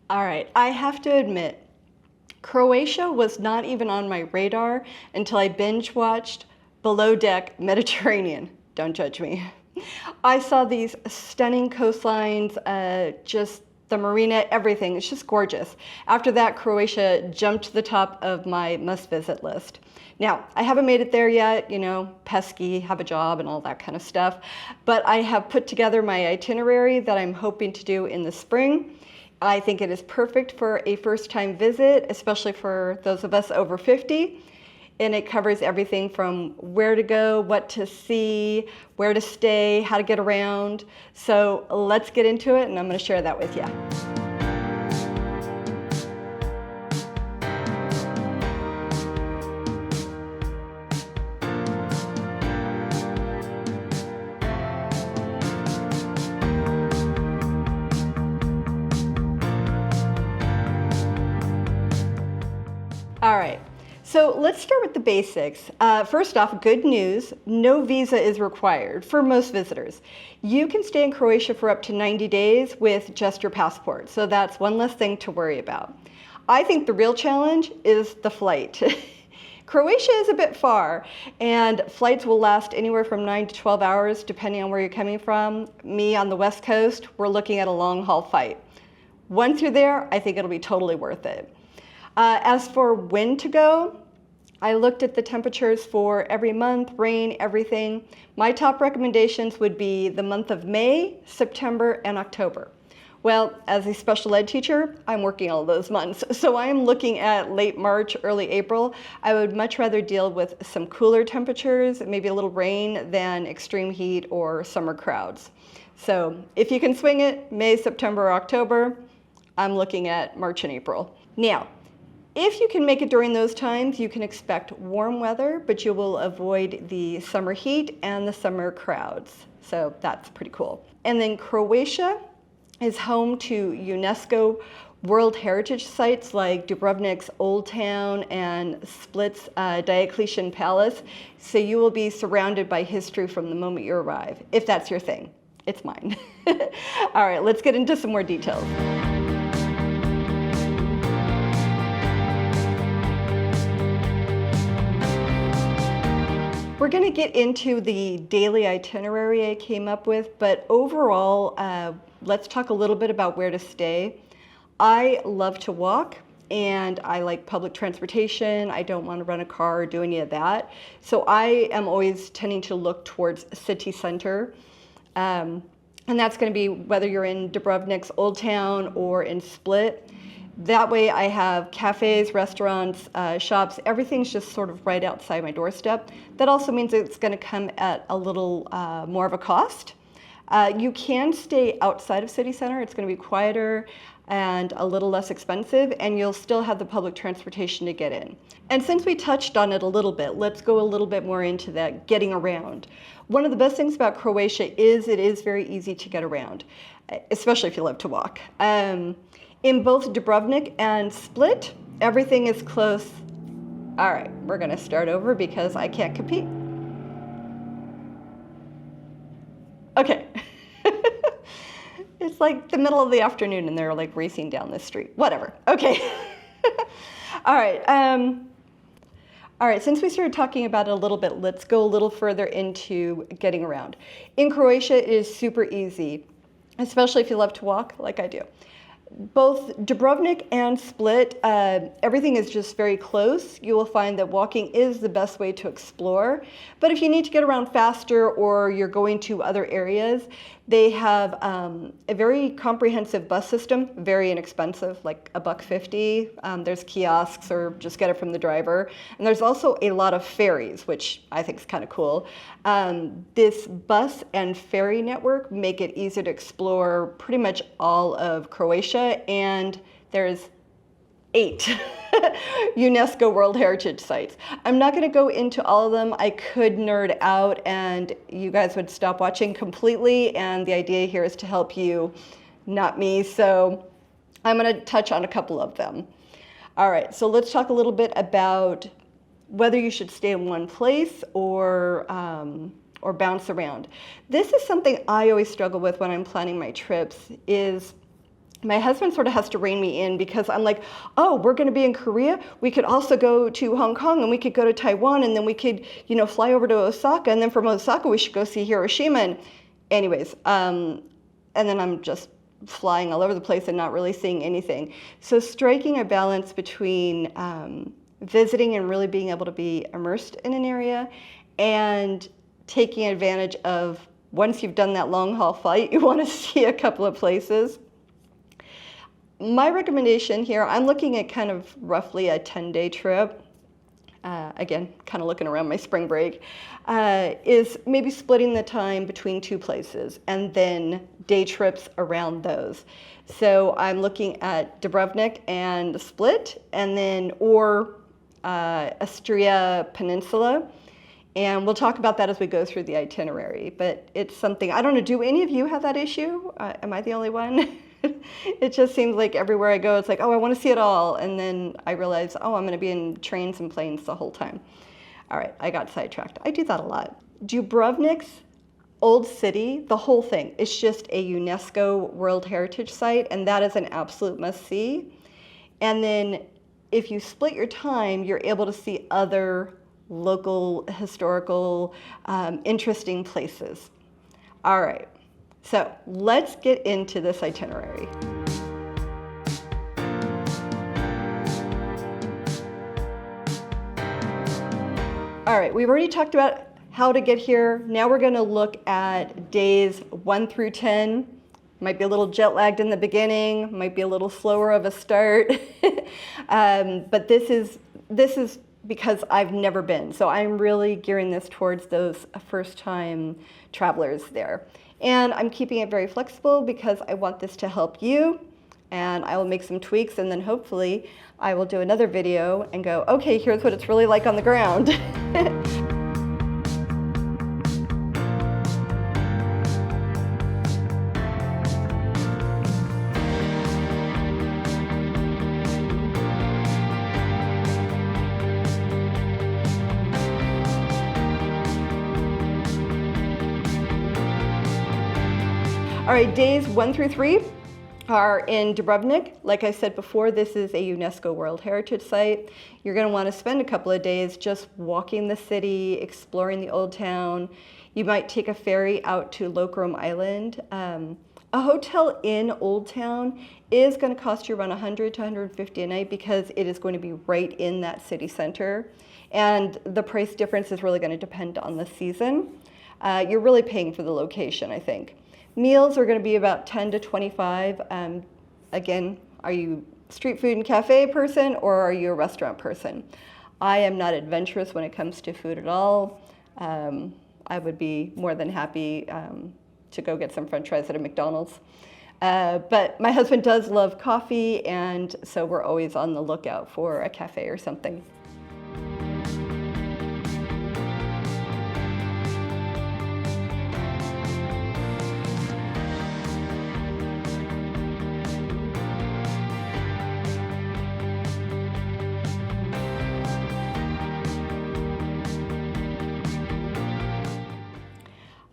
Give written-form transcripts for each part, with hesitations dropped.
All right, I have to admit, Croatia was not even on my radar until I binge watched Below Deck Mediterranean. Don't judge me. I saw these stunning coastlines, just the marina, everything. It's just gorgeous. After that, Croatia jumped to the top of my must-visit list. Now, I haven't made it there yet, pesky, have a job and all that kind of stuff, but I have put together my itinerary that I'm hoping to do in the spring. I think it is perfect for a first-time visit, especially for those of us over 50. And it covers everything from where to go, what to see, where to stay, how to get around. So let's get into it, and I'm going to share that with you. All right. So let's start with the basics. First off, good news, no visa is required for most visitors. You can stay in Croatia for up to 90 days with just your passport, so that's one less thing to worry about. I think the real challenge is the flight. Croatia is a bit far, and flights will last anywhere from 9 to 12 hours, depending on where you're coming from. Me on the West Coast, we're looking at a long-haul flight. Once you're there, I think it'll be totally worth it. As for when to go, I looked at the temperatures for every month, rain, everything. My top recommendations would be the month of May, September, and October. Well, as a special ed teacher, I'm working all those months, so I am looking at late March, early April. I would much rather deal with some cooler temperatures, maybe a little rain, than extreme heat or summer crowds. So if you can swing it, May, September, or October, I'm looking at March and April. Now, if you can make it during those times, you can expect warm weather, but you will avoid the summer heat and the summer crowds. So that's pretty cool. And then Croatia is home to UNESCO World Heritage Sites like Dubrovnik's Old Town and Split's Diocletian Palace. So you will be surrounded by history from the moment you arrive, if that's your thing. It's mine. All right, let's get into some more details. We're going to get into the daily itinerary I came up with, but overall, let's talk a little bit about where to stay. I love to walk, and I like public transportation. I don't want to rent a car or do any of that. So I am always tending to look towards city center. And that's going to be whether you're in Dubrovnik's Old Town or in Split. That way I have cafes, restaurants, shops, everything's just sort of right outside my doorstep. That also means it's going to come at a little more of a cost. You can stay outside of city center. It's going to be quieter and a little less expensive, and you'll still have the public transportation to get in. And since we touched on it a little bit, let's go a little bit more into that getting around. One of the best things about Croatia is it is very easy to get around, especially if you love to walk. In both Dubrovnik and Split, everything is close. All right, we're gonna start over because I can't compete. Okay. It's like the middle of the afternoon and they're like racing down this street. Whatever, okay. All right, since we started talking about it a little bit, let's go a little further into getting around. In Croatia, it is super easy, especially if you love to walk like I do. Both Dubrovnik and Split, everything is just very close. You will find that walking is the best way to explore. But if you need to get around faster or you're going to other areas, they have a very comprehensive bus system, very inexpensive, like $1.50. There's kiosks or just get it from the driver. And there's also a lot of ferries, which I think is kind of cool. This bus and ferry network make it easy to explore pretty much all of Croatia, and there's 8 UNESCO World Heritage Sites. I'm not going to go into all of them. I could nerd out and you guys would stop watching completely, and the idea here is to help you, not me, so I'm going to touch on a couple of them. All right, so let's talk a little bit about whether you should stay in one place or bounce around. This is something I always struggle with when I'm planning my trips is my husband sort of has to rein me in because I'm like, oh, we're going to be in Korea. We could also go to Hong Kong, and we could go to Taiwan, and then we could, fly over to Osaka, and then from Osaka we should go see Hiroshima. And anyways, and then I'm just flying all over the place and not really seeing anything. So striking a balance between visiting and really being able to be immersed in an area, and taking advantage of, once you've done that long haul flight, you want to see a couple of places. My recommendation here, I'm looking at kind of roughly a 10-day trip. Again, kind of looking around my spring break, is maybe splitting the time between 2 places and then day trips around those. So I'm looking at Dubrovnik and Split, and then, or Istria Peninsula. And we'll talk about that as we go through the itinerary. But it's something, I don't know, do any of you have that issue? Am I the only one? It just seems like everywhere I go, it's like, oh, I want to see it all. And then I realize, oh, I'm going to be in trains and planes the whole time. All right, I got sidetracked. I do that a lot. Dubrovnik's old city, the whole thing, it's just a UNESCO World Heritage Site, and that is an absolute must-see. And then if you split your time, you're able to see other local, historical, interesting places. All right. So let's get into this itinerary. All right, we've already talked about how to get here. Now we're going to look at days 1 through 10. Might be a little jet lagged in the beginning, might be a little slower of a start, but this is because I've never been. So I'm really gearing this towards those first-time travelers there. And I'm keeping it very flexible because I want this to help you, and I will make some tweaks, and then hopefully I will do another video and go, okay, here's what it's really like on the ground. All right, days 1 through 3 are in Dubrovnik. Like I said before, this is a UNESCO World Heritage Site. You're going to want to spend a couple of days just walking the city, exploring the old town. You might take a ferry out to Lokrum Island. A hotel in Old Town is going to cost you around $100 to $150 a night because it is going to be right in that city center. And the price difference is really going to depend on the season. You're really paying for the location, I think. Meals are going to be about 10 to 25. Again, are you street food and cafe person, or are you a restaurant person? I am not adventurous when it comes to food at all. I would be more than happy to go get some French fries at a McDonald's. But my husband does love coffee, and so we're always on the lookout for a cafe or something.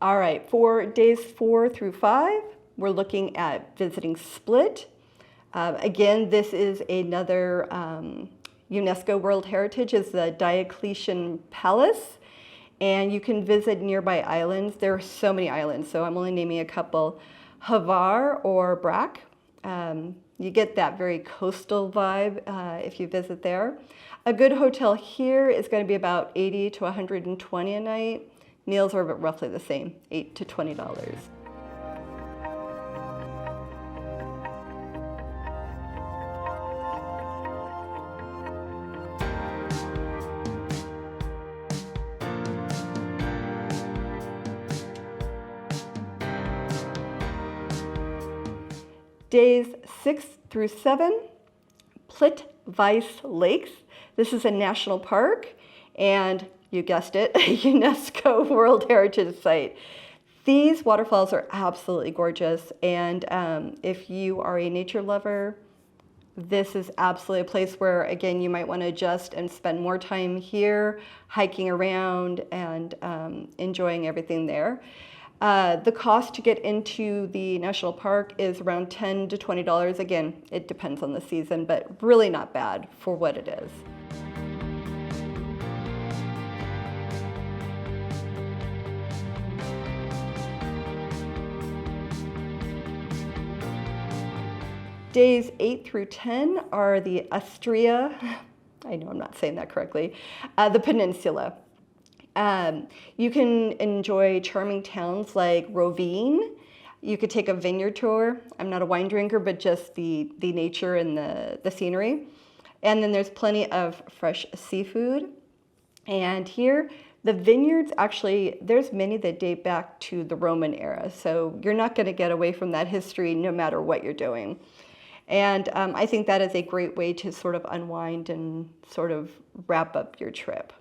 All right, for days 4 through 5, we're looking at visiting Split. Again, this is another UNESCO World Heritage, is the Diocletian Palace, and you can visit nearby islands. There are so many islands, so I'm only naming a couple. Hvar or Brac. You get that very coastal vibe if you visit there. A good hotel here is going to be about $80 to $120 a night. Meals are roughly the same, $8 to $20. Days 6 through 7, Plitvice Lakes. This is a national park, and you guessed it, a UNESCO World Heritage Site. These waterfalls are absolutely gorgeous, and if you are a nature lover, this is absolutely a place where, again, you might want to adjust and spend more time here, hiking around and enjoying everything there. The cost to get into the national park is around $10 to $20. Again, it depends on the season, but really not bad for what it is. Days 8 through 10 are the Astria, I know I'm not saying that correctly, the peninsula. You can enjoy charming towns like Rovine. You could take a vineyard tour. I'm not a wine drinker, but just the nature and the scenery. And then there's plenty of fresh seafood. And here, the vineyards, actually, there's many that date back to the Roman era. So you're not going to get away from that history no matter what you're doing. And I think that is a great way to sort of unwind and sort of wrap up your trip.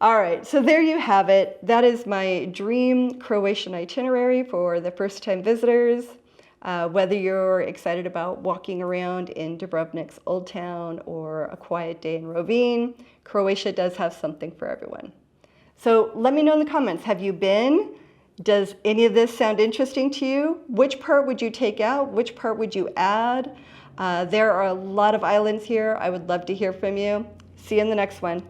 All right, so there you have it. That is my dream Croatian itinerary for the first-time visitors. Whether you're excited about walking around in Dubrovnik's Old Town or a quiet day in Rovine, Croatia does have something for everyone. So let me know in the comments, have you been? Does any of this sound interesting to you? Which part would you take out? Which part would you add? There are a lot of islands here. I would love to hear from you. See you in the next one.